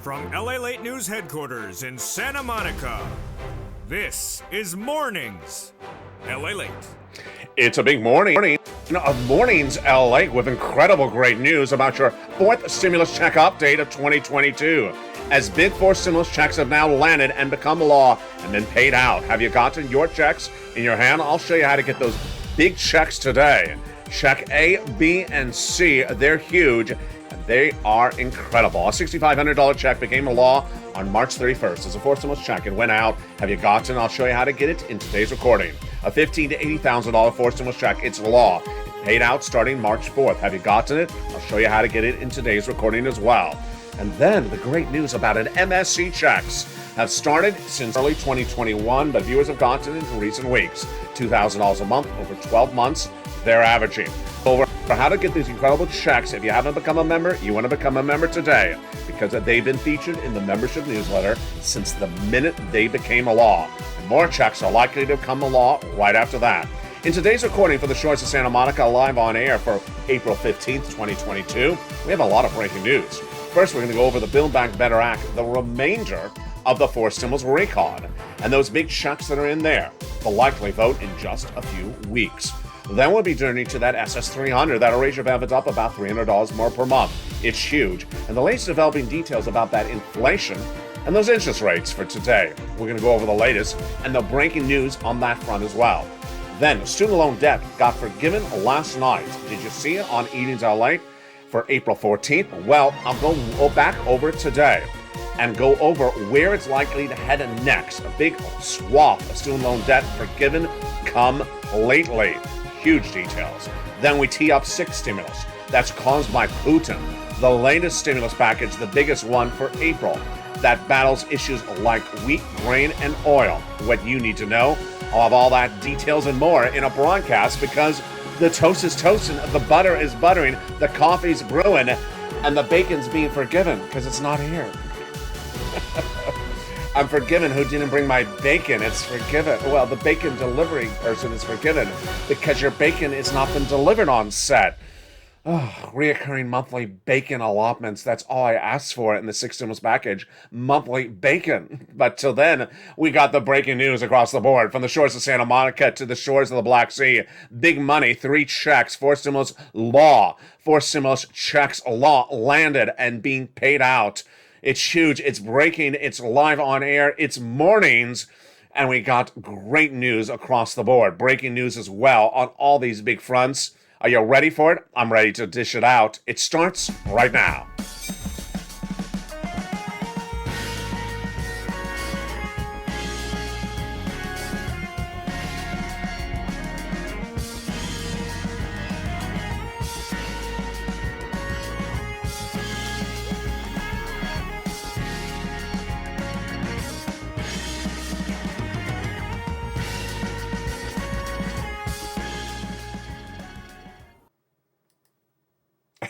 From LALATE News Headquarters in Santa Monica, this is Mornings LALATE. It's a big morning of Mornings LA with incredible great news about your fourth stimulus check update of 2022. As big four stimulus checks have now landed and become law and been paid out. Have you gotten your checks in your hand? I'll show you how to get those big checks today. Check A, B, and C. They're huge. They are incredible. A $6,500 check became a law on March 31st. It's a fourth stimulus check. It went out. Have you gotten? I'll show you how to get it in today's recording. A $15,000 to $80,000 fourth stimulus check. It's law. It paid out starting March 4th. Have you gotten it? I'll show you how to get it in today's recording as well. And then the great news about an MSC checks have started since early 2021, but viewers have gotten it in recent weeks. $2,000 a month over 12 months. They're averaging. For how to get these incredible checks, if you haven't become a member, you want to become a member today because they've been featured in the membership newsletter since the minute they became a law. And more checks are likely to become a law right after that. In today's recording for the shores of Santa Monica, live on air for April 15th, 2022, we have a lot of breaking news. First, we're going to go over the Build Back Better Act, the remainder of the four stimulus recon, and those big checks that are in there. The likely vote in just a few weeks. Then we'll be journeying to that SS300. That'll raise your benefits up about $300 more per month. It's huge. And the latest developing details about that inflation and those interest rates for today. We're going to go over the latest and the breaking news on that front as well. Then, student loan debt got forgiven last night. Did you see it on Eden's LA for April 14th? Well, I'll go back over today and go over where it's likely to head next. A big swath of student loan debt forgiven come lately. Huge details. Then we tee up six stimulus that's caused by Putin. The latest stimulus package, the biggest one for April, that battles issues like wheat, grain, and oil. What you need to know. I'll have all that details and more in a broadcast because the toast is toasting, the butter is buttering, the coffee's brewing, and the bacon's being forgiven because it's not here. I'm forgiven who didn't bring my bacon. It's forgiven. Well, the bacon delivery person is forgiven because your bacon has not been delivered on set. Oh, reoccurring monthly bacon allotments. That's all I asked for in the six stimulus package. Monthly bacon. But till then, we got the breaking news across the board. From the shores of Santa Monica to the shores of the Black Sea. Big money, three checks, four stimulus law. Four stimulus checks law landed and being paid out. It's huge. It's breaking. It's live on air. It's mornings. And we got great news across the board. Breaking news as well on all these big fronts. Are you ready for it? I'm ready to dish it out. It starts right now.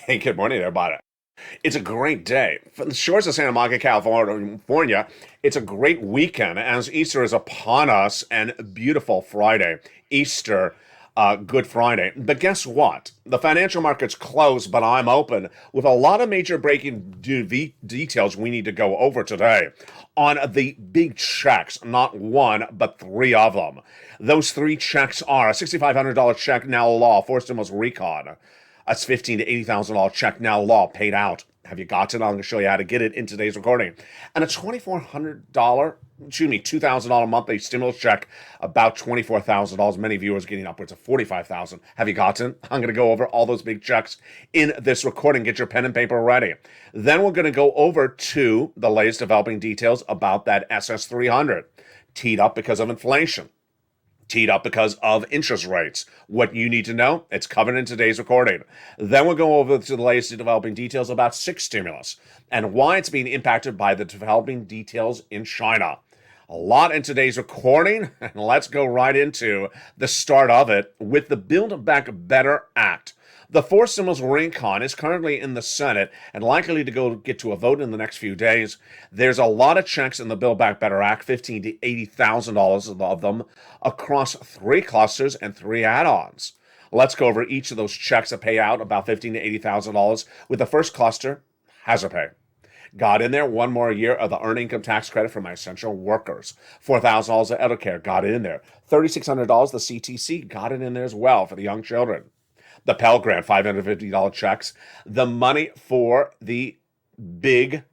Hey, good morning, everybody. It's a great day. From the shores of Santa Monica, California, it's a great weekend as Easter is upon us and beautiful Friday. Easter, Good Friday. But guess what? The financial markets closed, but I'm open with a lot of major breaking details we need to go over today on the big checks, not one, but three of them. Those three checks are a $6,500 check, now law, four stimulus recon. That's $15,000 to $80,000 check, now law, paid out. Have you got it? I'm going to show you how to get it in today's recording. And a $2,000 monthly stimulus check, about $24,000. Many viewers getting upwards of $45,000. Have you gotten? I'm going to go over all those big checks in this recording. Get your pen and paper ready. Then we're going to go over to the latest developing details about that SS300. Teed up because of inflation. Teed up because of interest rates. What you need to know, it's covered in today's recording. Then we'll go over to the latest developing details about six stimulus and why it's being impacted by the developing details in China. A lot in today's recording, and let's go right into the start of it with the Build Back Better Act. The fourth stimulus recon is currently in the Senate and likely to get to a vote in the next few days. There's a lot of checks in the Build Back Better Act, $15,000 to $80,000 of them across three clusters and three add-ons. Let's go over each of those checks that pay out about $15,000 to $80,000 with the first cluster, hazard pay. Got in there, one more year of the earned income tax credit for my essential workers. $4,000 of Edicare, got it in there. $3,600 the CTC, got it in there as well for the young children. The Pell Grant, $550 checks. The money for the big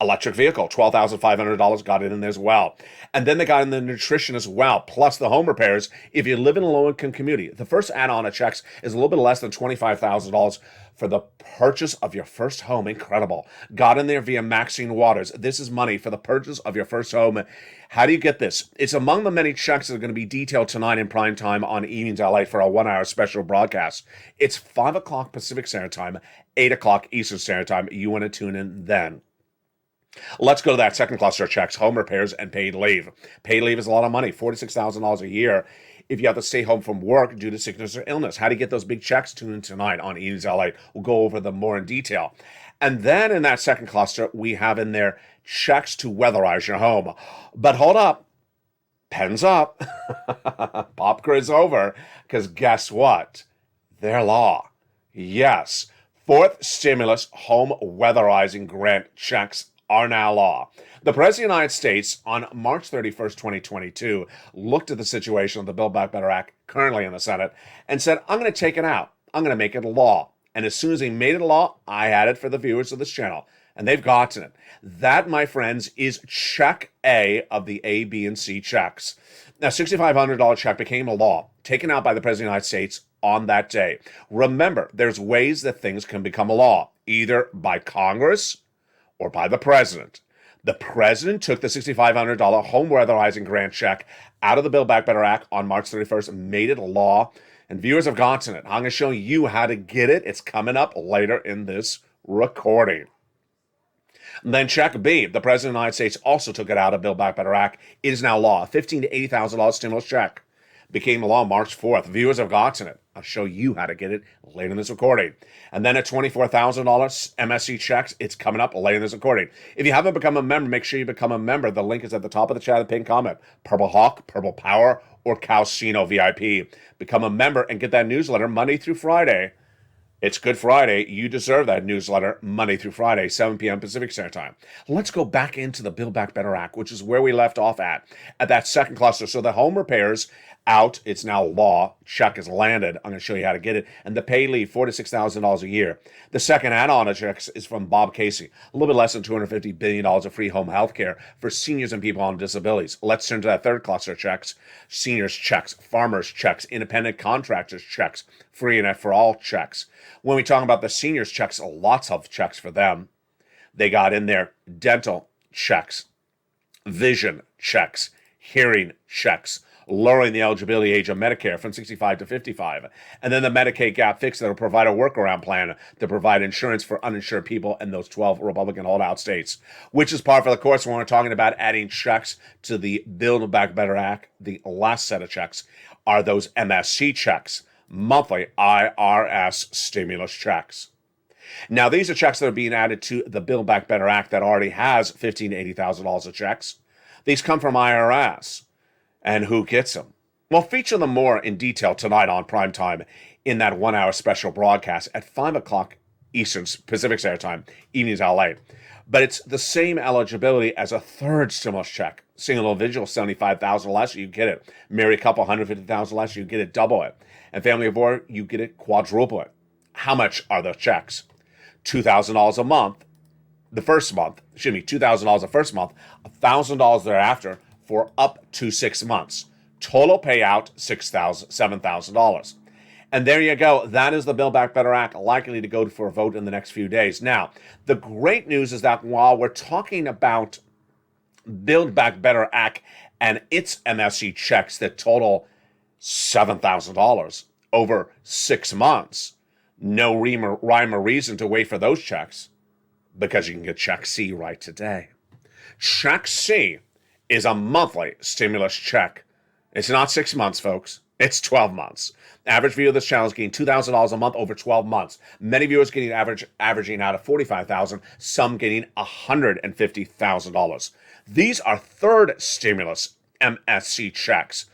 electric vehicle, $12,500, got it in there as well. And then they got in the nutrition as well, plus the home repairs. If you live in a low-income community, the first add-on of checks is a little bit less than $25,000 for the purchase of your first home. Incredible. Got in there via Maxine Waters. This is money for the purchase of your first home. How do you get this? It's among the many checks that are going to be detailed tonight in prime time on Evenings LA for a 1-hour special broadcast. It's 5 o'clock Pacific Standard Time, 8 o'clock Eastern Standard Time. You want to tune in then. Let's go to that second cluster of checks, home repairs and paid leave. Paid leave is a lot of money, $46,000 a year if you have to stay home from work due to sickness or illness. How do you get those big checks? Tune in tonight on Evenings LA. We'll go over them more in detail. And then in that second cluster, we have in there checks to weatherize your home. But hold up. Pens up. Pop quiz over. Because guess what? They're law. Yes. Fourth stimulus home weatherizing grant checks are now law. The President of the United States on March 31st, 2022, looked at the situation of the Build Back Better Act currently in the Senate and said, I'm going to take it out. I'm going to make it a law. And as soon as he made it a law, I had it for the viewers of this channel. And they've gotten it. That, my friends, is check A of the A, B, and C checks. Now, $6,500 check became a law, taken out by the President of the United States on that day. Remember, there's ways that things can become a law, either by Congress or by the president. The president took the $6,500 home weatherizing grant check out of the Build Back Better Act on March 31st and made it a law. And viewers have gotten it. I'm going to show you how to get it. It's coming up later in this recording. And then check B. The president of the United States also took it out of Build Back Better Act. It is now law. $15,000 to $80,000 stimulus check became law March 4th. Viewers have gotten it. I'll show you how to get it later in this recording. And then at $24,000 MSC checks, it's coming up later in this recording. If you haven't become a member, make sure you become a member. The link is at the top of the chat, the pinned comment. Purple Hawk, Purple Power, or Calcino VIP. Become a member and get that newsletter Monday through Friday. It's Good Friday. You deserve that newsletter Monday through Friday, 7 p.m. Pacific Standard Time. Let's go back into the Build Back Better Act, which is where we left off at that second cluster. So the home repairs out. It's now law. Check is landed. I'm going to show you how to get it. And the pay leave, $4,000 to $6,000 a year. The second add-on of checks is from Bob Casey. A little bit less than $250 billion of free home health care for seniors and people on disabilities. Let's turn to that third cluster of checks. Seniors checks, farmers checks, independent contractors checks, free and for all checks. When we talk about the seniors checks, lots of checks for them. They got in there dental checks, vision checks, hearing checks, lowering the eligibility age of Medicare from 65 to 55. And then the Medicaid gap fix that will provide a workaround plan to provide insurance for uninsured people in those 12 Republican holdout states, which is par for the course when we're talking about adding checks to the Build Back Better Act. The last set of checks are those MSC checks, monthly IRS stimulus checks. Now, these are checks that are being added to the Build Back Better Act that already has $15,000 to $80,000 of checks. These come from IRS. And who gets them? We'll feature them more in detail tonight on prime time in that 1-hour special broadcast at 5 o'clock Eastern Pacific Standard Time, Evenings LA. But it's the same eligibility as a third stimulus check. Single individual, $75,000 less, you get it. Married couple, $150,000 less, you get it, double it. And family of four, you get it, quadruple it. How much are those checks? $2,000 a month, the first month. $2,000 the first month, $1,000 thereafter, for up to 6 months. Total payout, $7,000. And there you go. That is the Build Back Better Act, likely to go for a vote in the next few days. Now, the great news is that while we're talking about Build Back Better Act and its MSC checks that total $7,000 over 6 months, no rhyme or reason to wait for those checks, because you can get Check C right today. Check C is a monthly stimulus check. It's not 6 months, folks. It's 12 months. Average viewer of this channel is getting $2,000 a month over 12 months. Many viewers getting averaging out of $45,000, some getting $150,000. These are third stimulus MSC checks.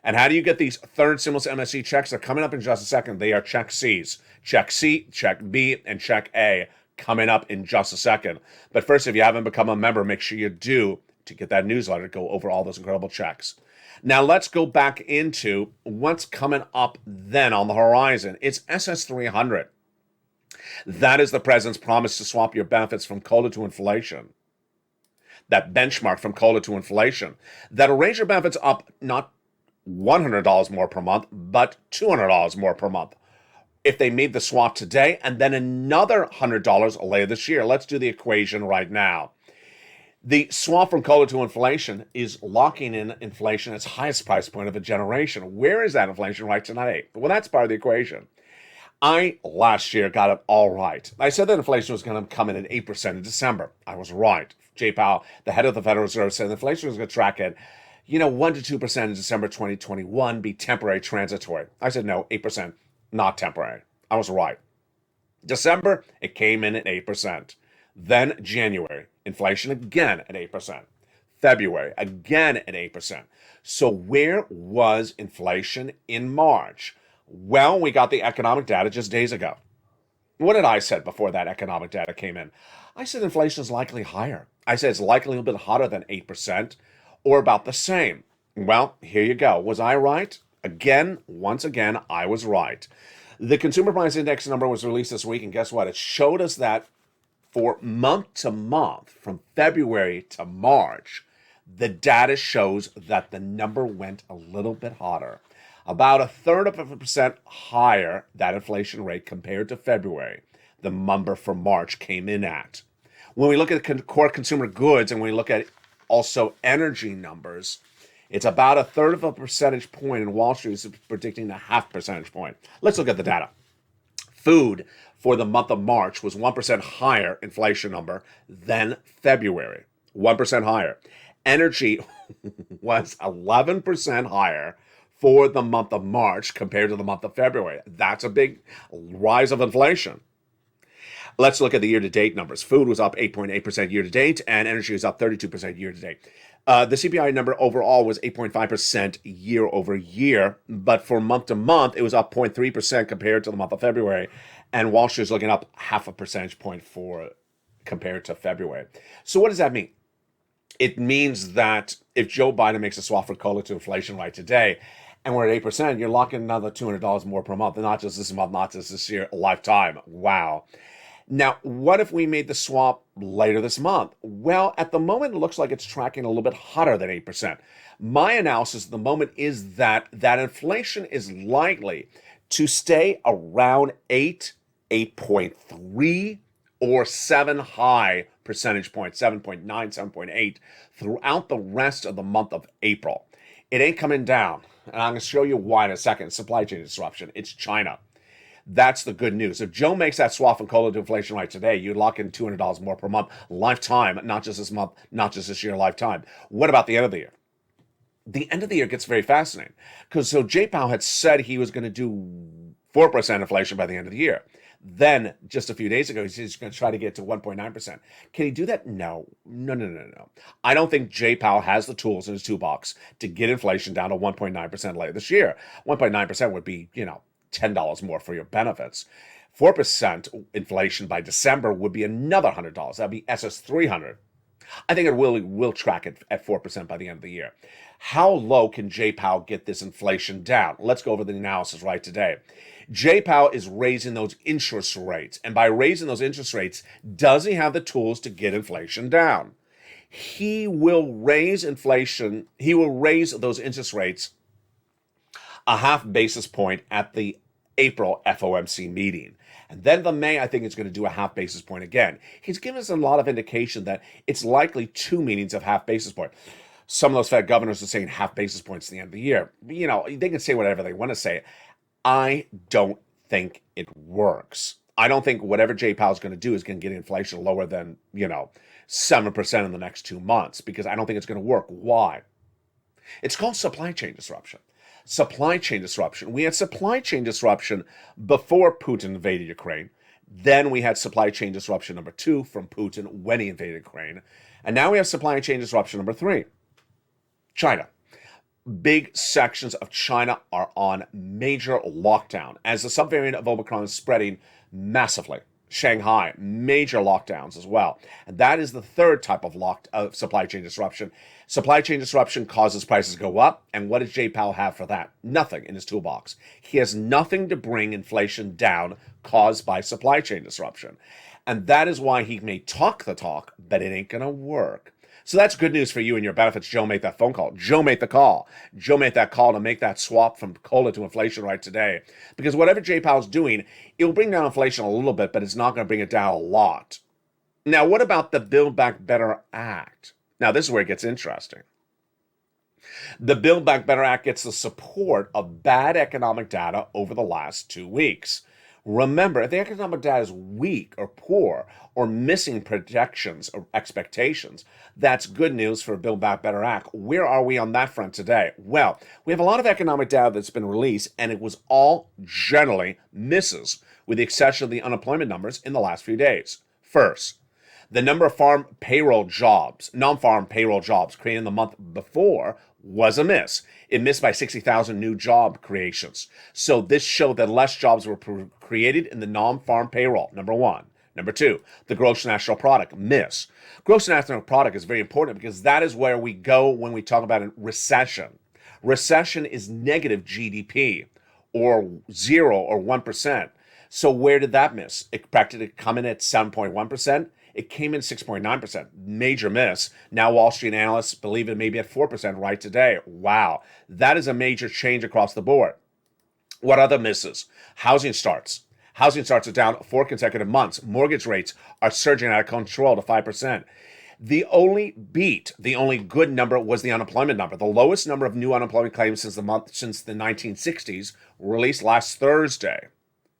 And how do you get these third stimulus MSC checks? They're coming up in just a second. They are Check C's. Check C, Check B, and Check A coming up in just a second. But first, if you haven't become a member, make sure you do to get that newsletter, go over all those incredible checks. Now let's go back into what's coming up then on the horizon. It's SS300. That is the president's promise to swap your benefits from COLA to inflation. That benchmark from COLA to inflation. That'll raise your benefits up not $100 more per month, but $200 more per month if they made the swap today, and then another $100 later this year. Let's do the equation right now. The swap from COLA to inflation is locking in inflation at its highest price point of a generation. Where is that inflation right today? Well, that's part of the equation. I, last year, got it all right. I said that inflation was going to come in at 8% in December. I was right. Jay Powell, the head of the Federal Reserve, said inflation was going to track at 1 to 2% in December 2021, be temporary, transitory. I said, no, 8%, not temporary. I was right. December, it came in at 8%. Then January, inflation again at 8%. February, again at 8%. So where was inflation in March? Well, we got the economic data just days ago. What did I say before that economic data came in? I said inflation is likely higher. I said it's likely a little bit hotter than 8% or about the same. Well, here you go. Was I right? Once again, I was right. The Consumer Price Index number was released this week, and guess what? It showed us that for month to month, from February to March, the data shows that the number went a little bit hotter. About 1/3% higher, that inflation rate compared to February, the number for March came in at. When we look at core consumer goods and we look at also energy numbers, it's about 1/3 of a percentage point, and Wall Street is predicting 0.5 percentage point. Let's look at the data. Food for the month of March was 1% higher inflation number than February, 1% higher. Energy was 11% higher for the month of March compared to the month of February. That's a big rise of inflation. Let's look at the year-to-date numbers. Food was up 8.8% year-to-date, and energy was up 32% year-to-date. The CPI number overall was 8.5% year over year, but for month to month, it was up 0.3% compared to the month of February, and Wall Street is looking up 0.5 percentage point compared to February. So what does that mean? It means that if Joe Biden makes a swap for COLA to inflation right today, and we're at 8%, you're locking another $200 more per month, and not just this month, not just this year, a lifetime. Wow. Now, what if we made the swap later this month? Well, at the moment, it looks like it's tracking a little bit hotter than 8%. My analysis at the moment is that inflation is likely to stay around 8.3, or 7 high percentage points, 7.9, 7.8, throughout the rest of the month of April. It ain't coming down, and I'm going to show you why in a second. Supply chain disruption. It's China. That's the good news. If Joe makes that swap from COLA to inflation right today, you lock in $200 more per month, lifetime, not just this month, not just this year, lifetime. What about the end of the year? The end of the year gets very fascinating because Jay Powell had said he was going to do 4% inflation by the end of the year. Then, just a few days ago, he's going to try to get to 1.9%. Can he do that? No. I don't think Jay Powell has the tools in his toolbox to get inflation down to 1.9% later this year. 1.9% would be, $10 more for your benefits. 4% inflation by December would be another $100. That'd be SS300. I think it will track it at 4% by the end of the year. How low can Jay Powell get this inflation down? Let's go over the analysis right today. Jay Powell is raising those interest rates. And by raising those interest rates, does he have the tools to get inflation down? He will raise inflation. He will raise those interest rates 0.5 basis point at the April FOMC meeting. And then the May, I think it's going to do 0.5 basis point again. He's given us a lot of indication that it's likely 2 meetings of 0.5 basis point. Some of those Fed governors are saying 0.5 basis points at the end of the year. They can say whatever they want to say. I don't think it works. I don't think whatever Jay Powell's going to do is going to get inflation lower than, 7% in the next 2 months, because I don't think it's going to work. Why? It's called supply chain disruption. Supply chain disruption. We had supply chain disruption before Putin invaded Ukraine. Then we had supply chain disruption number 2 from Putin when he invaded Ukraine. And now we have supply chain disruption number 3. China. Big sections of China are on major lockdown as the subvariant of Omicron is spreading massively. Shanghai, major lockdowns as well. And that is the third type of supply chain disruption. Supply chain disruption causes prices to go up. And what does Jay Powell have for that? Nothing in his toolbox. He has nothing to bring inflation down caused by supply chain disruption. And that is why he may talk the talk, but it ain't going to work. So that's good news for you and your benefits. Joe made that phone call. Joe made the call. Joe made that call to make that swap from COLA to inflation right today. Because whatever Jay Powell's doing, it will bring down inflation a little bit, but it's not going to bring it down a lot. Now, what about the Build Back Better Act? Now, this is where it gets interesting. The Build Back Better Act gets the support of bad economic data over the last 2 weeks. Remember, if the economic data is weak or poor or missing projections or expectations, that's good news for Build Back Better Act. Where are we on that front today? Well, we have a lot of economic data that's been released, and it was all generally misses, with the exception of the unemployment numbers in the last few days. First, the number of non-farm payroll jobs created in the month before was a miss. It missed by 60,000 new job creations. So this showed that less jobs were created in the non-farm payroll, number one. Number two, the gross national product, miss. Gross national product is very important because that is where we go when we talk about a recession. Recession is negative GDP, or 0 or 1%. So where did that miss? It practically come in at 7.1%. It came in 6.9%, major miss. Now Wall Street analysts believe it may be at 4% right today. Wow, that is a major change across the board. What other misses? Housing starts. Housing starts are down 4 consecutive months. Mortgage rates are surging out of control to 5%. The only good number was the unemployment number. The lowest number of new unemployment claims since the 1960s, released last Thursday.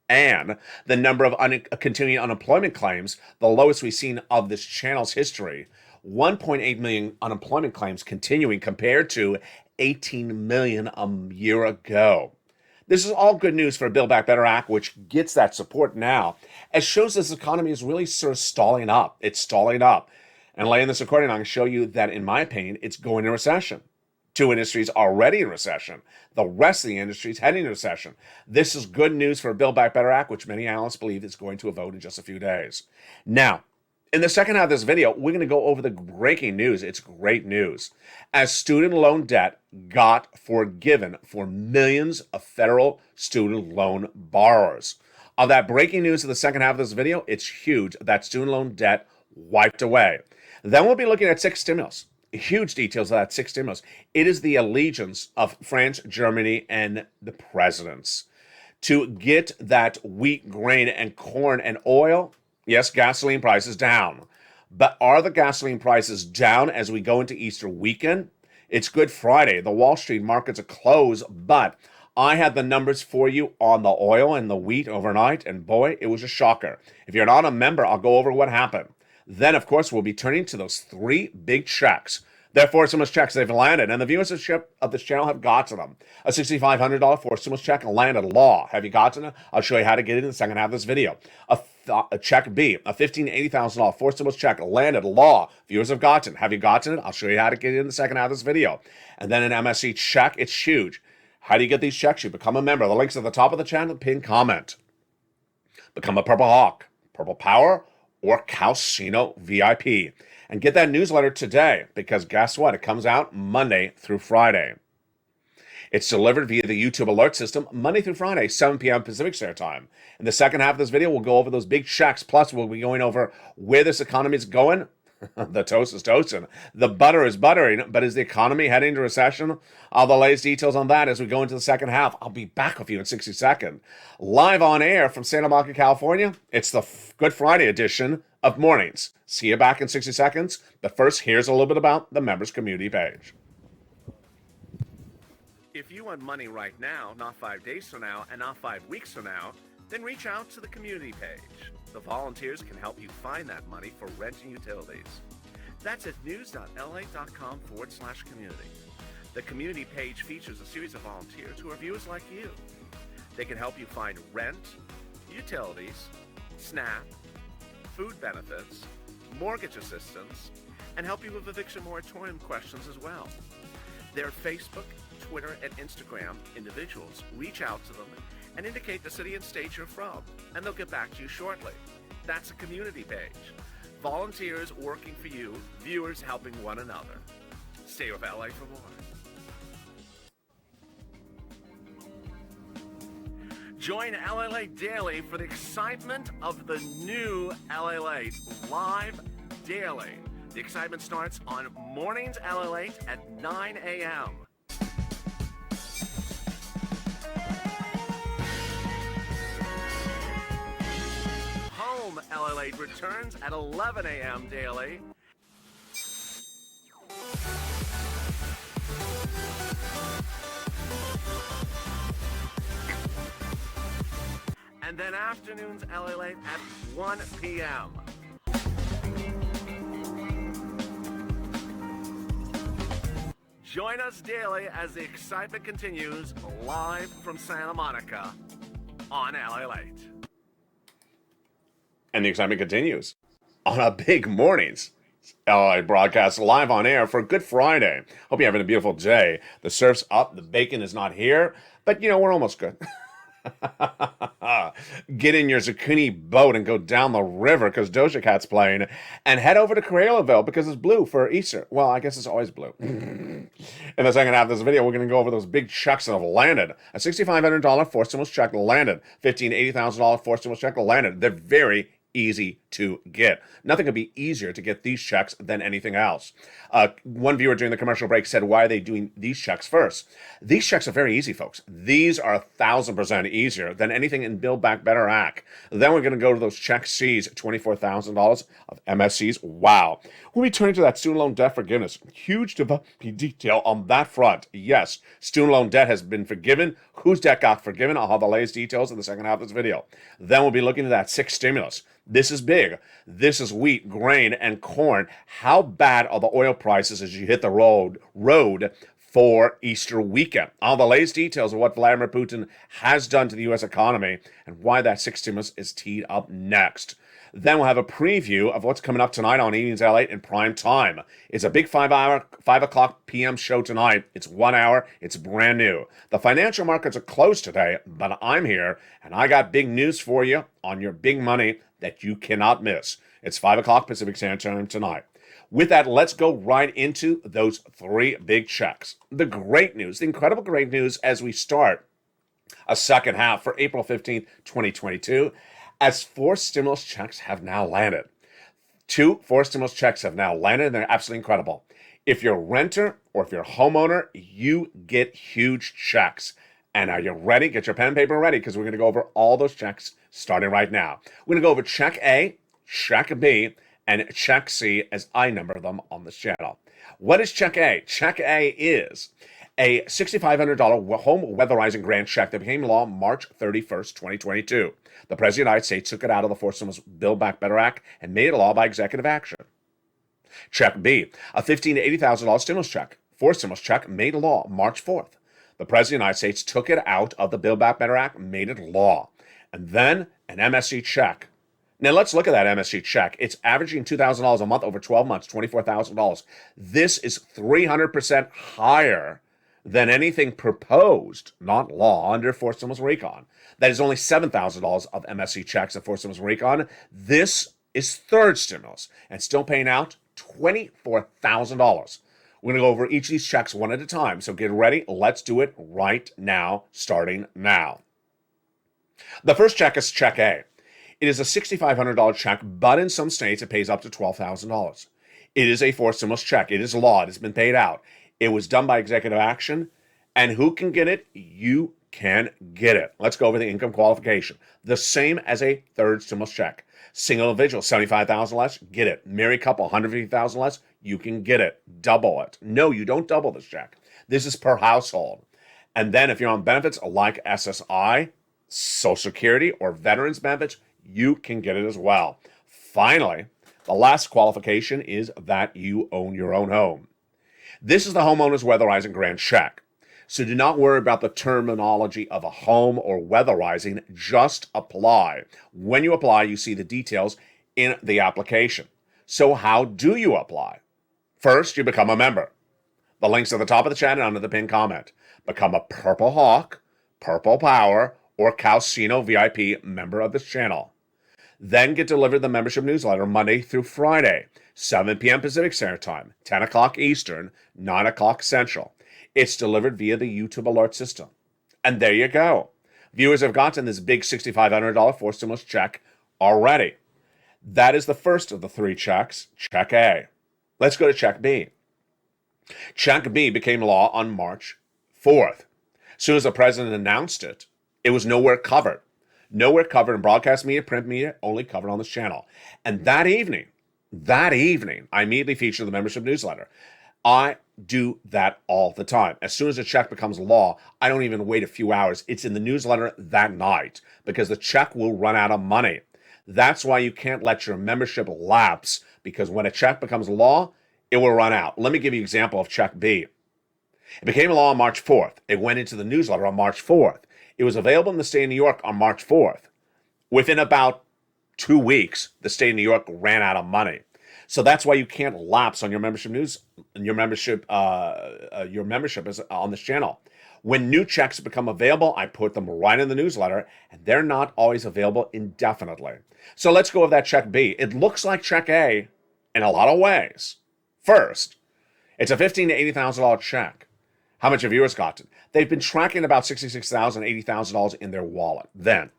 And the number of continuing unemployment claims, the lowest we've seen of this channel's history, 1.8 million unemployment claims continuing compared to 18 million a year ago. This is all good news for Build Back Better Act, which gets that support now. It shows this economy is really sort of stalling up. It's stalling up. And laying this recording, I'm going to show you that, in my opinion, it's going into recession. 2 industries already in recession. The rest of the industry is heading into recession. This is good news for Build Back Better Act, which many analysts believe is going to a vote in just a few days. Now, in the second half of this video, we're going to go over the breaking news. It's great news. As student loan debt got forgiven for millions of federal student loan borrowers. Of that breaking news in the second half of this video, it's huge. That student loan debt wiped away. Then we'll be looking at 6 stimulus. Huge details of that 6 stimulus. It is the allegiance of France, Germany, and the presidents to get that wheat, grain, and corn and oil. Yes, gasoline prices down. But are the gasoline prices down as we go into Easter weekend? It's Good Friday. The Wall Street markets are closed, but I had the numbers for you on the oil and the wheat overnight, and boy, it was a shocker. If you're not a member, I'll go over what happened. Then, of course, we'll be turning to those 3 big checks. Therefore, stimulus checks they've landed, and the viewership of this channel have gotten them. A $6,500 for stimulus check landed law. Have you gotten it? I'll show you how to get it in the second half of this video. A check B, a $15,000 for stimulus check landed law. Viewers have gotten. Have you gotten it? I'll show you how to get it in the second half of this video. And then an MSC check. It's huge. How do you get these checks? You become a member. The link's at the top of the channel. Pin comment. Become a Purple Hawk, Purple Power, or Calcino VIP. And get that newsletter today, because guess what? It comes out Monday through Friday. It's delivered via the YouTube alert system Monday through Friday, 7 p.m. Pacific Standard Time. In the second half of this video, we'll go over those big checks. Plus, we'll be going over where this economy is going. The toast is toasting. The butter is buttering. But is the economy heading into recession? All the latest details on that as we go into the second half. I'll be back with you in 60 seconds. Live on air from Santa Monica, California. It's the Good Friday edition of Mornings. See you back in 60 seconds. But first, here's a little bit about the members community page. If you want money right now, not 5 days from now, and not 5 weeks from now, then reach out to the community page. The volunteers can help you find that money for rent and utilities. That's at news.la.com/community. The community page features a series of volunteers who are viewers like you. They can help you find rent, utilities, SNAP, food benefits, mortgage assistance, and help you with eviction moratorium questions as well. Their Facebook, Twitter, and Instagram individuals reach out to them and indicate the city and state you're from, and they'll get back to you shortly. That's a community page. Volunteers working for you, viewers helping one another. Stay with LA for more. Join LALATE Daily for the excitement of the new LALATE live daily. The excitement starts on Mornings LALATE at 9 a.m. Home LALATE returns at 11 a.m. daily. And then afternoons LALATE at 1 p.m. Join us daily as the excitement continues live from Santa Monica on LALATE. And the excitement continues on a big Mornings LALATE broadcast live on air for Good Friday. Hope you're having a beautiful day. The surf's up, the bacon is not here, but we're almost good. Get in your zucchini boat and go down the river because Doja Cat's playing, and head over to Crayolaville because it's blue for Easter. Well, I guess it's always blue. In the second half of this video, we're going to go over those big checks that have landed. A $6,500 forced stimulus check landed. $15,000 to $80,000 forced stimulus check landed. They're very easy to get. Nothing could be easier to get these checks than anything else. One viewer during the commercial break said, why are they doing these checks first? These checks are very easy, folks. These are 1,000% easier than anything in Build Back Better Act. Then we're going to go to those check C's, $24,000 of MSCs. Wow. We'll be turning to that student loan debt forgiveness. Huge detail on that front. Yes, student loan debt has been forgiven. Whose debt got forgiven? I'll have the latest details in the second half of this video. Then we'll be looking at that sixth stimulus. This is big. This is wheat, grain, and corn. How bad are the oil prices as you hit the road for Easter weekend? All the latest details of what Vladimir Putin has done to the U.S. economy and why that sixth stimulus is teed up next. Then we'll have a preview of what's coming up tonight on Evenings LALATE in prime time. It's a big 5 o'clock p.m. show tonight. It's 1 hour. It's brand new. The financial markets are closed today, but I'm here, and I got big news for you on your big money that you cannot miss. It's 5 o'clock Pacific Standard Time tonight. With that, let's go right into those three big checks. The great news, the incredible great news as we start a second half for April 15th, 2022, as 4 stimulus checks have now landed. 2 forced stimulus checks have now landed, and they're absolutely incredible. If you're a renter or if you're a homeowner, you get huge checks. And are you ready? Get your pen and paper ready because we're going to go over all those checks starting right now. We're going to go over check A, check B, and check C as I number them on this channel. What is check A? Check A is a $6,500 home weatherizing grant check that became law March 31st, 2022. The President of the United States took it out of the Forced Stimulus Build Back Better Act and made it a law by executive action. Check B, a $15,000 to $80,000 stimulus check, forced stimulus check made law March 4th. The President of the United States took it out of the Build Back Better Act, made it law. And then an MSC check. Now let's look at that MSC check. It's averaging $2,000 a month over 12 months, $24,000. This is 300% higher than anything proposed, not law, under forced stimulus recon. That is only $7,000 of MSC checks and forced stimulus recon. This is third stimulus and still paying out $24,000. We're going to go over each of these checks one at a time. So get ready. Let's do it right now, starting now. The first check is check A. It is a $6,500 check, but in some states it pays up to $12,000. It is a forced stimulus check. It is law. It has been paid out. It was done by executive action. And who can get it? You can get it. Let's go over the income qualification. The same as a third stimulus check. Single individual, $75,000 less, get it. Married couple, $150,000 less, you can get it. Double it. No, you don't double this check. This is per household. And then if you're on benefits like SSI, Social Security, or veterans benefits, you can get it as well. Finally, the last qualification is that you own your own home. This is the homeowner's weatherizing grant check. So do not worry about the terminology of a home or weatherizing. Just apply. When you apply, you see the details in the application. So how do you apply? First, you become a member. The link's at the top of the chat and under the pinned comment. Become a Purple Hawk, Purple Power, or Calcino VIP member of this channel. Then get delivered the membership newsletter Monday through Friday, 7 p.m. Pacific Standard Time, 10 o'clock Eastern, 9 o'clock Central. It's delivered via the YouTube alert system. And there you go. Viewers have gotten this big $6,500 forced stimulus check already. That is the first of the 3 checks, Check A. Let's go to Check B. Check B became law on March 4th. As soon as the president announced it, it was nowhere covered. Nowhere covered in broadcast media, print media, only covered on this channel. And that evening, I immediately featured the membership newsletter. I do that all the time. As soon as a check becomes law, I don't even wait a few hours. It's in the newsletter that night because the check will run out of money. That's why you can't let your membership lapse, because when a check becomes law, it will run out. Let me give you an example of Check B. It became law on March 4th. It went into the newsletter on March 4th. It was available in the state of New York on March 4th. Within about 2 weeks, the state of New York ran out of money. So that's why you can't lapse on your membership your membership is on this channel. When new checks become available, I put them right in the newsletter, and they're not always available indefinitely. So let's go with that Check B. It looks like Check A in a lot of ways. First, it's a $15,000 to $80,000 check. How much have viewers gotten? They've been tracking about $66,000, $80,000 in their wallet. Then,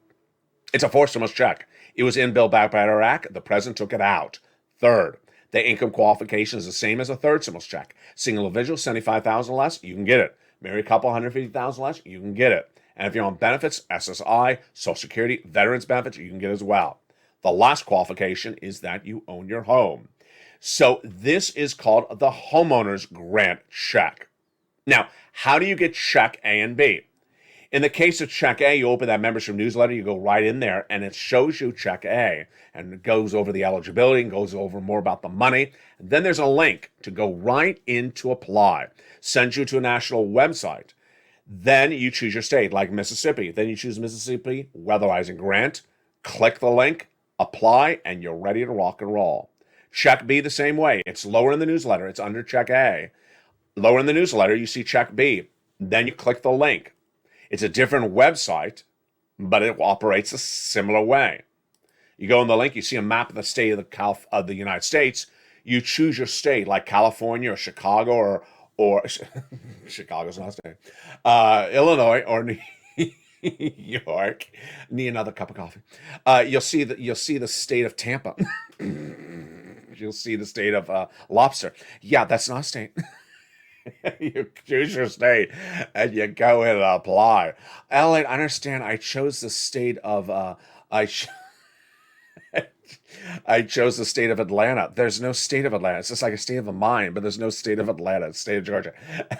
it's a forced stimulus check. It was in Build Back Better Act. The president took it out. Third, the income qualification is the same as a third stimulus check. Single individual, $75,000 less, you can get it. Married couple, $150,000 less, you can get it. And if you're on benefits, SSI, Social Security, veterans benefits, you can get as well. The last qualification is that you own your home. So this is called the homeowner's grant check. Now, how do you get Check A and B? In the case of Check A, you open that membership newsletter, you go right in there, and it shows you Check A, and it goes over the eligibility and goes over more about the money. And then there's a link to go right in to apply. Sends you to a national website. Then you choose your state, like Mississippi. Then you choose Mississippi Weatherizing Grant. Click the link, apply, and you're ready to rock and roll. Check B the same way. It's lower in the newsletter. It's under Check A. Lower in the newsletter, you see Check B. Then you click the link. It's a different website, but it operates a similar way. You go in the link, you see a map of the state of the United States. You choose your state, like California or Chicago or Chicago's not a state, Illinois or New York. Need another cup of coffee. You'll see the state of Tampa. You'll see the state of lobster. Yeah, that's not a state. You choose your state and you go in and apply. LA, I understand. I chose the state of I chose the state of Atlanta. There's no state of Atlanta. It's just like a state of a mind, but there's no state of Atlanta. It's state of Georgia.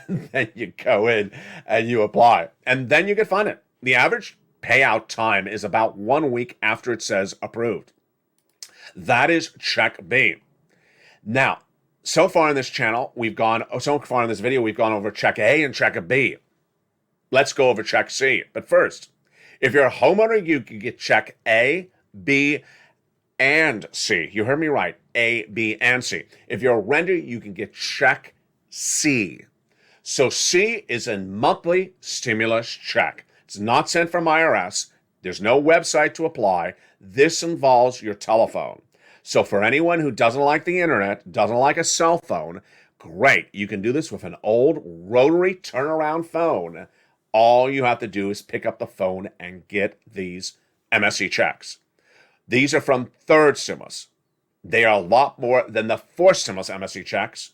And then you go in and you apply, and then you get funded. The average payout time is about 1 week after it says approved. That is Check B. Now, so far in this channel, we've gone over Check A and Check B. Let's go over Check C. But first, if you're a homeowner, you can get Check A, B, and C. You heard me right. A, B, and C. If you're a renter, you can get Check C. So C is a monthly stimulus check. It's not sent from IRS. There's no website to apply. This involves your telephone. So for anyone who doesn't like the internet, doesn't like a cell phone, great. You can do this with an old rotary turnaround phone. All you have to do is pick up the phone and get these MSC checks. These are from third stimulus. They are a lot more than the fourth stimulus MSC checks.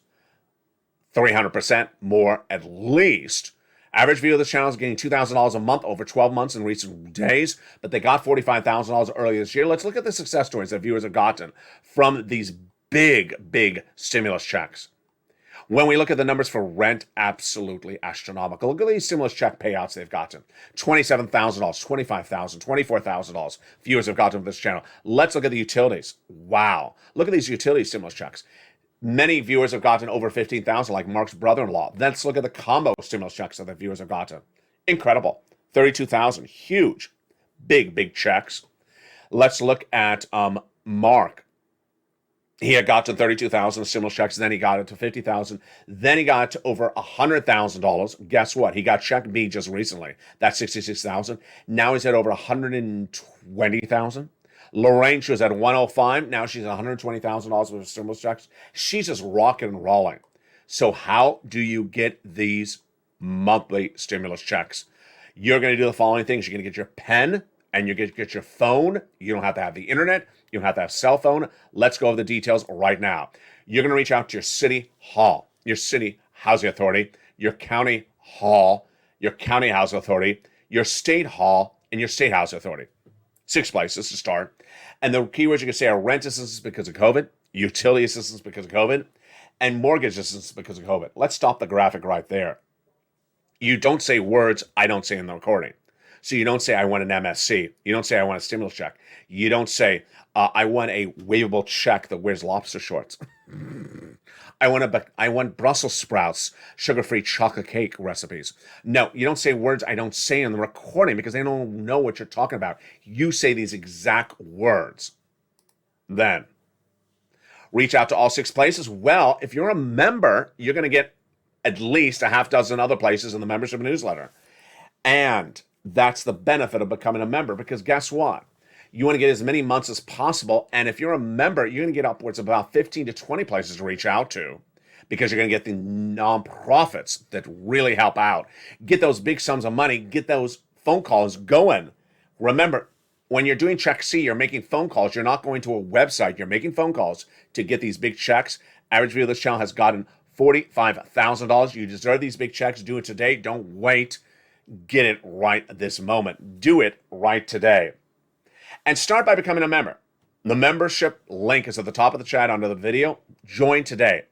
300% more at least. Average view of this channel is getting $2,000 a month over 12 months in recent days, but they got $45,000 earlier this year. Let's look at the success stories that viewers have gotten from these big stimulus checks. When we look at the numbers for rent, absolutely astronomical. Look at these stimulus check payouts they've gotten. $27,000, $25,000, $24,000 viewers have gotten from this channel. Let's look at the utilities. Wow. Look at these utility stimulus checks. Many viewers have gotten over $15,000, like Mark's brother-in-law. Let's look at the combo stimulus checks that the viewers have gotten. Incredible. $32,000. Huge. Big checks. Let's look at Mark. He had gotten $32,000 stimulus checks, then he got it to $50,000, then he got to over $100,000. Guess what? He got Check B just recently. That's $66,000. Now he's at over $120,000. Lorraine, she was at 105. Now she's at $120,000 with stimulus checks. She's just rocking and rolling. So how do you get these monthly stimulus checks? You're going to do the following things. You're going to get your pen and you're going to get your phone. You don't have to have the internet. You don't have to have a cell phone. Let's go over the details right now. You're going to reach out to your city hall, your city housing authority, your county hall, your county housing authority, your state hall, and your state housing authority. 6 places to start. And the keywords you can say are rent assistance because of COVID, utility assistance because of COVID, and mortgage assistance because of COVID. Let's stop the graphic right there. You don't say words I don't say in the recording. So you don't say, I want an MSC. You don't say, I want a stimulus check. You don't say, I want a waivable check that wears lobster shorts. I want Brussels sprouts, sugar-free chocolate cake recipes. No, you don't say words I don't say in the recording because they don't know what you're talking about. You say these exact words. Then, reach out to all 6 places. Well, if you're a member, you're going to get at least a half dozen other places in the membership newsletter. And that's the benefit of becoming a member, because guess what? You want to get as many months as possible. And if you're a member, you're going to get upwards of about 15 to 20 places to reach out to, because you're going to get the nonprofits that really help out. Get those big sums of money. Get those phone calls going. Remember, when you're doing Check C, you're making phone calls. You're not going to a website. You're making phone calls to get these big checks. Average viewer of this channel has gotten $45,000. You deserve these big checks. Do it today. Don't wait. Get it right this moment. Do it right today. And start by becoming a member. The membership link is at the top of the chat under the video. Join today.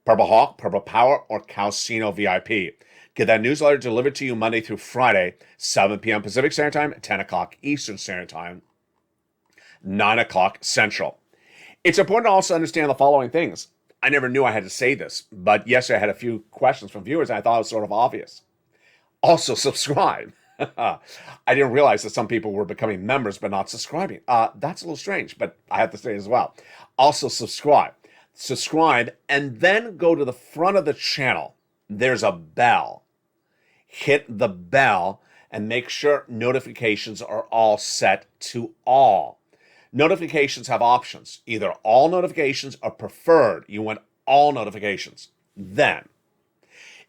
Purple Hawk, Purple Power, or Calcino VIP. Get that newsletter delivered to you Monday through Friday, 7 p.m. Pacific Standard Time, 10 o'clock Eastern Standard Time, 9 o'clock Central. It's important to also understand the following things. I never knew I had to say this, but yesterday I had a few questions from viewers and I thought it was sort of obvious. Also, subscribe. I didn't realize that some people were becoming members but not subscribing. That's a little strange, but I have to say it as well. Also, subscribe. Subscribe, and then go to the front of the channel. There's a bell. Hit the bell and make sure notifications are all set to all. Notifications have options. Either all notifications or preferred. You want all notifications. Then,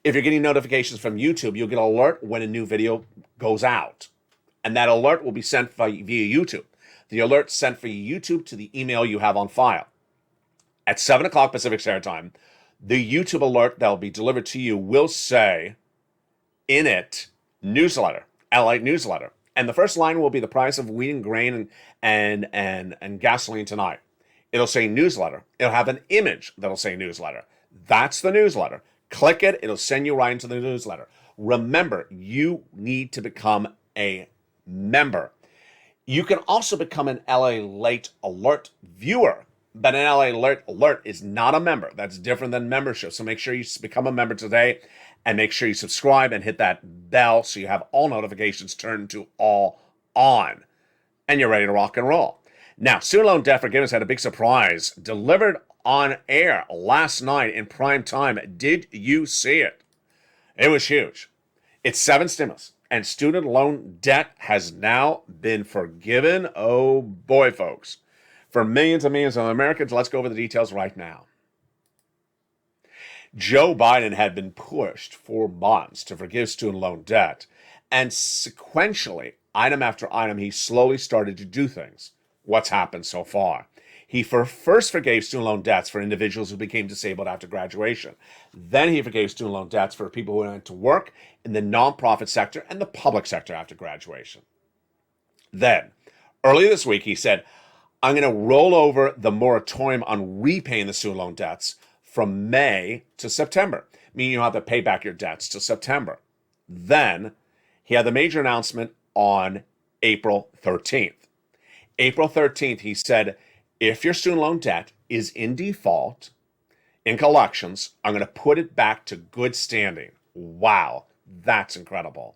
if you're getting notifications from YouTube, you'll get an alert when a new video goes out. And that alert will be sent via YouTube. The alert sent via YouTube to the email you have on file. At 7 o'clock Pacific Standard Time, the YouTube alert that will be delivered to you will say in it, newsletter, LALATE newsletter. And the first line will be the price of wheat and grain and gasoline tonight. It'll say newsletter. It'll have an image that'll say newsletter. That's the newsletter. Click it. It'll send you right into the newsletter. Remember, you need to become a member. You can also become an LALATE alert viewer, but an LALATE alert is not a member. That's different than membership. So make sure you become a member today and make sure you subscribe and hit that bell so you have all notifications turned to all on and you're ready to rock and roll. Now, student loan debt forgiveness had a big surprise delivered on air last night in prime time. Did you see it? It was huge. It's 7 stimulus, and student loan debt has now been forgiven. Oh boy, folks. For millions and millions of Americans, let's go over the details right now. Joe Biden had been pushed for months to forgive student loan debt, and sequentially, item after item, he slowly started to do things. What's happened so far? He first forgave student loan debts for individuals who became disabled after graduation. Then he forgave student loan debts for people who went to work in the nonprofit sector and the public sector after graduation. Then, earlier this week, he said, I'm going to roll over the moratorium on repaying the student loan debts from May to September, meaning you don't have to pay back your debts till September. Then, he had the major announcement on April 13th. April 13th, he said, if your student loan debt is in default, in collections, I'm going to put it back to good standing. Wow, that's incredible.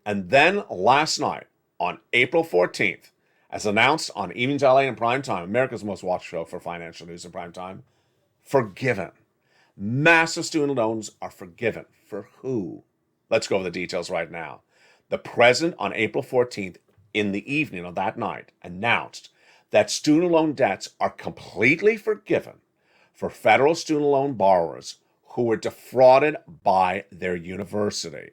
And then last night, on April 14th, as announced on Evenings LA in prime time, America's most watched show for financial news in prime time, forgiven. Massive student loans are forgiven. For who? Let's go over the details right now. The president on April 14th, in the evening of that night, announced that student loan debts are completely forgiven for federal student loan borrowers who were defrauded by their university.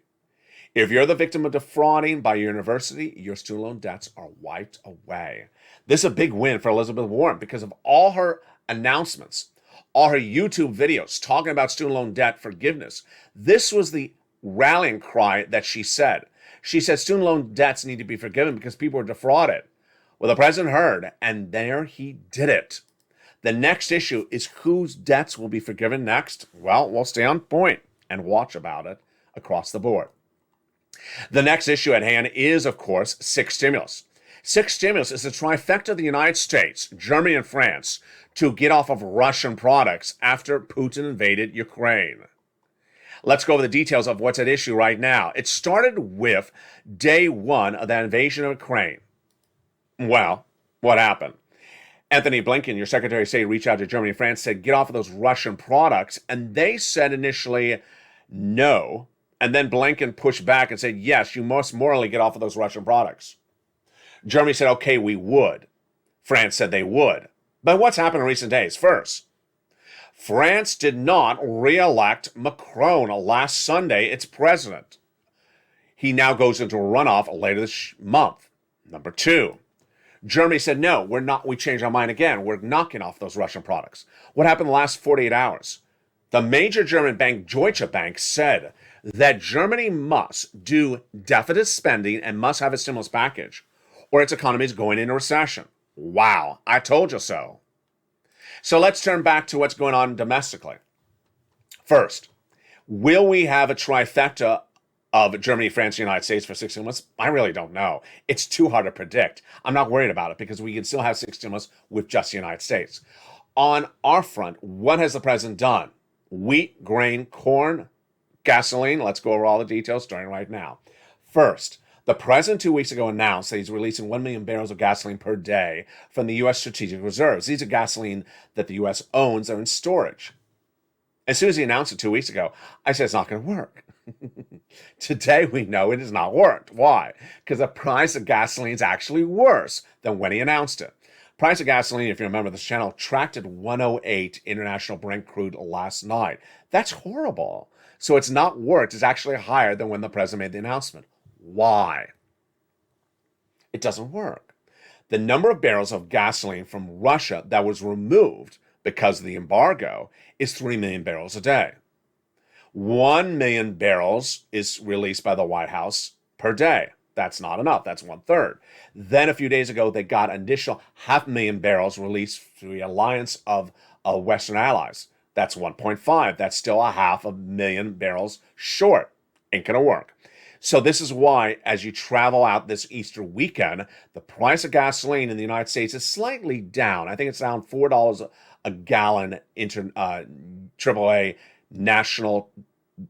If you're the victim of defrauding by your university, your student loan debts are wiped away. This is a big win for Elizabeth Warren because of all her announcements, all her YouTube videos talking about student loan debt forgiveness. This was the rallying cry that she said. She said student loan debts need to be forgiven because people were defrauded. Well, the president heard, and there he did it. The next issue is whose debts will be forgiven next. Well, we'll stay on point and watch about it across the board. The next issue at hand is, of course, six stimulus. Six stimulus is the trifecta of the United States, Germany, and France to get off of Russian products after Putin invaded Ukraine. Let's go over the details of what's at issue right now. It started with day one of the invasion of Ukraine. Well, what happened? Anthony Blinken, your Secretary of State, reached out to Germany and France, said, get off of those Russian products. And they said initially, no. And then Blinken pushed back and said, yes, you must morally get off of those Russian products. Germany said, okay, we would. France said they would. But what's happened in recent days? First, France did not re-elect Macron last Sunday, its president. He now goes into a runoff later this month. Number two, Germany said, no, we changed our mind again. We're knocking off those Russian products. What happened in the last 48 hours? The major German bank, Deutsche Bank, said that Germany must do deficit spending and must have a stimulus package, or its economy is going into recession. Wow, I told you so. So let's turn back to what's going on domestically. First, will we have a trifecta of Germany, France, and the United States for six stimulus? I really don't know. It's too hard to predict. I'm not worried about it because we can still have six stimulus with just the United States. On our front, what has the president done? Wheat, grain, corn, gasoline. Let's go over all the details starting right now. First, the president 2 weeks ago announced that he's releasing 1 million barrels of gasoline per day from the U.S. strategic reserves. These are gasoline that the U.S. owns. They're in storage. As soon as he announced it 2 weeks ago, I said it's not going to work. Today we know it has not worked. Why? Because the price of gasoline is actually worse than when he announced it. Price of gasoline, if you remember this channel, tracked at 108 international Brent crude last night. That's horrible. So it's not worked. It's actually higher than when the president made the announcement. Why? It doesn't work. The number of barrels of gasoline from Russia that was removed because of the embargo is 3 million barrels a day. 1 million barrels is released by the White House per day. That's not enough. That's 1/3. Then a few days ago, they got an additional 500,000 barrels released through the alliance of Western allies. That's 1.5. That's still 500,000 barrels short. Ain't gonna work. So this is why, as you travel out this Easter weekend, the price of gasoline in the United States is slightly down. I think it's down $4 a gallon AAA national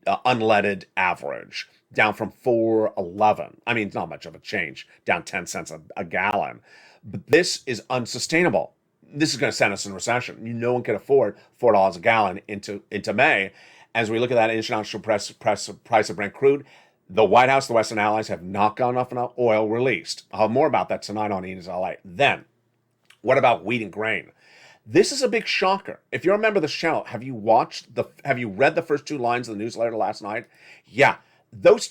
unleaded average, down from $4.11. I mean, it's not much of a change, down 10 cents a gallon. But this is unsustainable. This is going to send us in recession. No one can afford $4 a gallon into May. As we look at that international price of Brent crude, the White House, the Western allies have not got enough oil released. I'll have more about that tonight on Ian's LA. Then, what about wheat and grain? This is a big shocker. If you remember this channel, have you read the first two lines of the newsletter last night? Yeah, those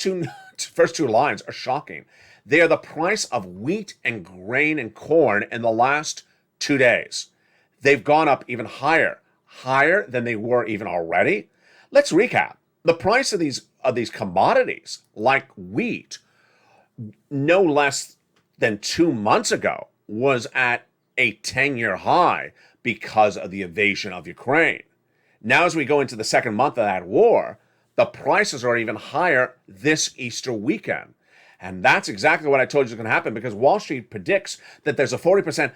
first two lines are shocking. They are the price of wheat and grain and corn in the last 2 days. They've gone up even higher than they were even already. Let's recap. The price of these commodities, like wheat, no less than 2 months ago, was at a 10-year high because of the invasion of Ukraine. Now, as we go into the second month of that war, the prices are even higher this Easter weekend. And that's exactly what I told you is going to happen, because Wall Street predicts that there's a 40%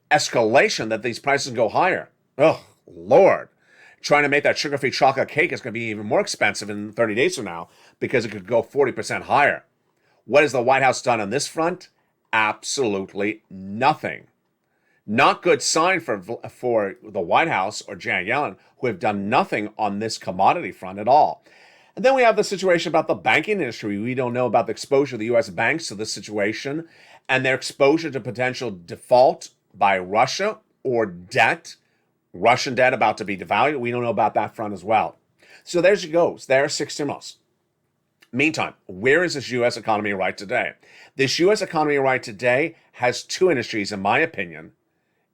escalation, that these prices go higher. Oh, Lord. Trying to make that sugar-free chocolate cake is going to be even more expensive in 30 days from now, because it could go 40% higher. What has the White House done on this front? Absolutely nothing. Not good sign for the White House or Janet Yellen, who have done nothing on this commodity front at all. And then we have the situation about the banking industry. We don't know about the exposure of the U.S. banks to this situation and their exposure to potential default by Russia or debt, Russian debt about to be devalued. We don't know about that front as well. So there she goes. There are 6 stimulus. Meantime, where is this U.S. economy right today? This U.S. economy right today has 2 industries, in my opinion,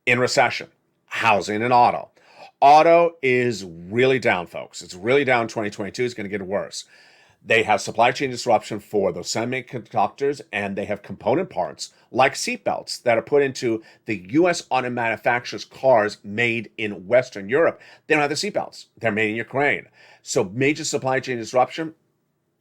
in recession: housing and auto. Auto is really down, folks. It's really down. 2022 is going to get worse. They have supply chain disruption for those semiconductors, and they have component parts like seatbelts that are put into the U.S. auto manufacturers' cars made in Western Europe. They don't have the seatbelts. They're made in Ukraine. So major supply chain disruption.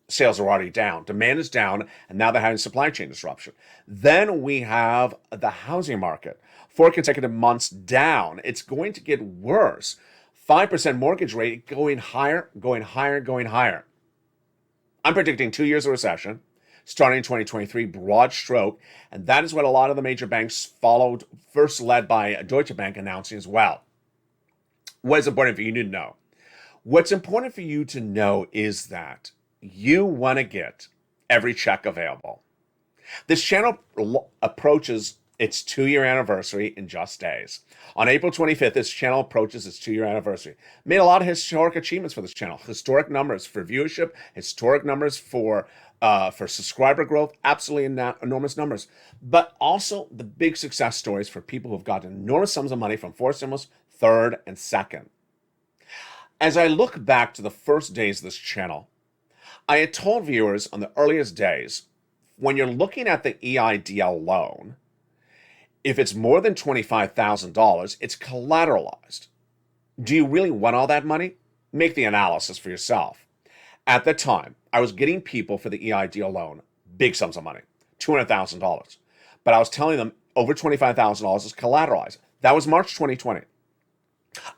Sales are already down. Demand is down, and now they're having supply chain disruption. Then we have the housing market. 4 consecutive months down. It's going to get worse. 5% mortgage rate going higher, going higher, going higher. I'm predicting 2 years of recession, starting in 2023, broad stroke, and that is what a lot of the major banks followed, first led by Deutsche Bank announcing as well. What is important for you to know? What's important for you to know is that you want to get every check available. This channel approaches its 2-year anniversary in just days. On April 25th, this channel approaches its 2-year anniversary. Made a lot of historic achievements for this channel. Historic numbers for viewership, historic numbers for subscriber growth, absolutely enormous numbers. But also the big success stories for people who've gotten enormous sums of money from 4th stimulus, 3rd, and 2nd. As I look back to the first days of this channel, I had told viewers on the earliest days, when you're looking at the EIDL loan, if it's more than $25,000, it's collateralized. Do you really want all that money? Make the analysis for yourself. At the time, I was getting people for the EIDL loan big sums of money, $200,000. But I was telling them over $25,000 is collateralized. That was March 2020.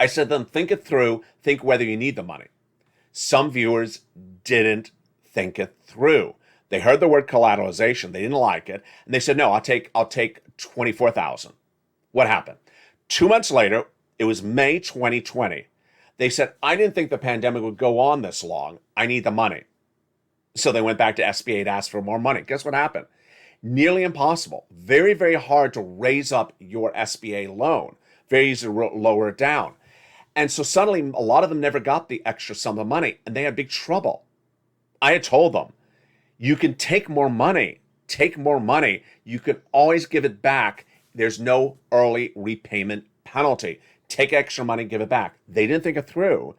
I said to them, think it through, think whether you need the money. Some viewers didn't think it through. They heard the word collateralization, they didn't like it, and they said, no, I'll take $24,000. What happened? 2 months later, it was May 2020. They said, I didn't think the pandemic would go on this long. I need the money. So they went back to SBA to ask for more money. Guess what happened? Nearly impossible. Very, very hard to raise up your SBA loan. Very easy to lower it down. And so suddenly, a lot of them never got the extra sum of money, and they had big trouble. I had told them, you can take more money. You can always give it back. There's no early repayment penalty. Take extra money, give it back. They didn't think it through,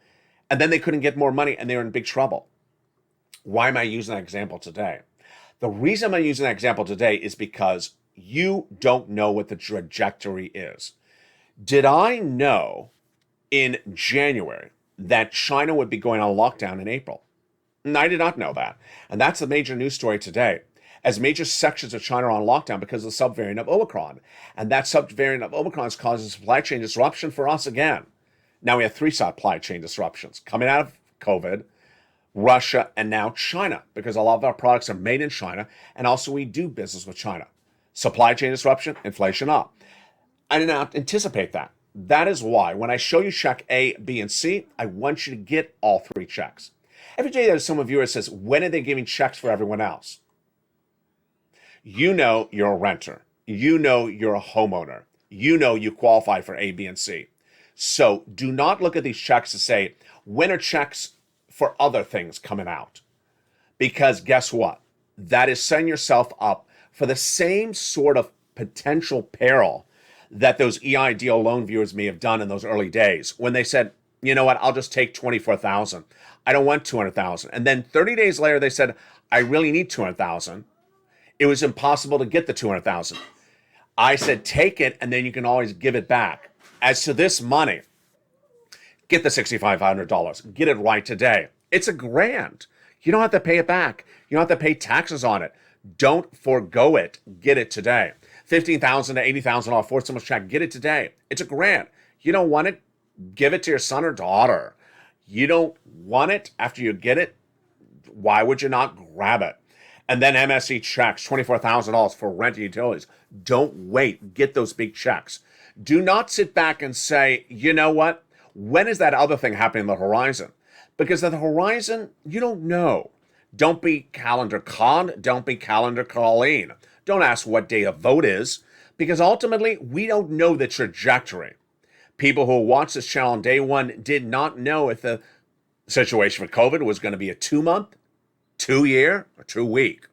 and then they couldn't get more money, and they were in big trouble. Why am I using that example today? The reason I'm using that example today is because you don't know what the trajectory is. Did I know in January that China would be going on lockdown in April? And I did not know that. And that's the major news story today, as major sections of China are on lockdown because of the subvariant of Omicron. And that subvariant of Omicron is causing supply chain disruption for us again. Now we have 3 supply chain disruptions coming out of COVID, Russia, and now China, because a lot of our products are made in China, and also we do business with China. Supply chain disruption, inflation up. I did not anticipate that. That is why when I show you check A, B, and C, I want you to get all 3 checks. Every day there's some viewer says, when are they giving checks for everyone else? You know you're a renter. You know you're a homeowner. You know you qualify for A, B, and C. So do not look at these checks and say, when are checks for other things coming out? Because guess what? That is setting yourself up for the same sort of potential peril that those EIDL loan viewers may have done in those early days when they said, you know what, I'll just take $24,000. I don't want $200,000. And then 30 days later, they said, I really need $200,000. It was impossible to get the $200,000. I said, take it, and then you can always give it back. As to this money, get the $6,500. Get it right today. It's $1,000. You don't have to pay it back. You don't have to pay taxes on it. Don't forego it. Get it today. $15,000 to $80,000 4th stimulus check. Get it today. It's $1,000. You don't want it? Give it to your son or daughter. You don't want it after you get it? Why would you not grab it? And then MSE checks, $24,000 for rent and utilities. Don't wait. Get those big checks. Do not sit back and say, you know what? When is that other thing happening on the horizon? Because at the horizon, you don't know. Don't be calendar Con. Don't be calendar Colleen. Don't ask what day a vote is. because ultimately we don't know the trajectory. People who watched this channel on day one did not know if the situation with COVID was going to be a 2-month, 2-year, or 2-week.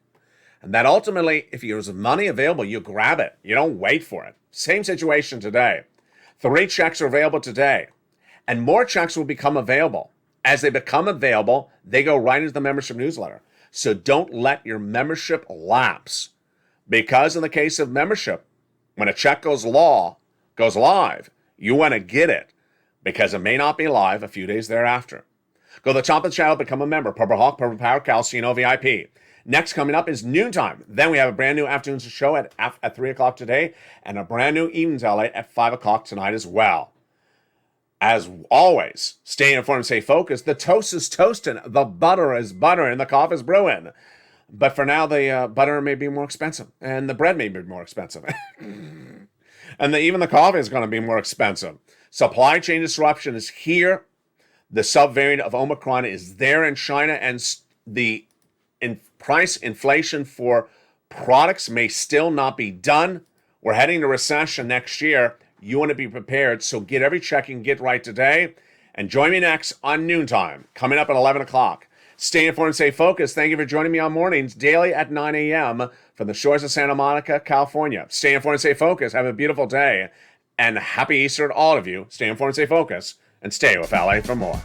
And that ultimately, if there's money available, you grab it. You don't wait for it. Same situation today. 3 checks are available today, and more checks will become available. As they become available, they go right into the membership newsletter. So don't let your membership lapse, because in the case of membership, when a check goes live, you want to get it, because it may not be live a few days thereafter. Go to the top of the channel, become a member. Purple Hawk, Purple Power, Calcino VIP. Next, coming up is noontime. Then we have a brand new afternoon show at 3 o'clock today, and a brand new evenings LA at 5 o'clock tonight as well. As always, stay informed, stay focused. The toast is toasting, the butter is buttering, the coffee is brewing. But for now, the butter may be more expensive, and the bread may be more expensive. And even the coffee is going to be more expensive. Supply chain disruption is here. The subvariant of Omicron is there in China, and the price inflation for products may still not be done. We're heading to recession next year. You want to be prepared, so get every check you can get right today. And join me next on Noontime, coming up at 11 o'clock. Stay informed, stay focused. Thank you for joining me on mornings, daily at 9 a.m. from the shores of Santa Monica, California. Stay informed, stay focused. Have a beautiful day. And happy Easter to all of you. Stay informed, stay focused. And stay with LA for more.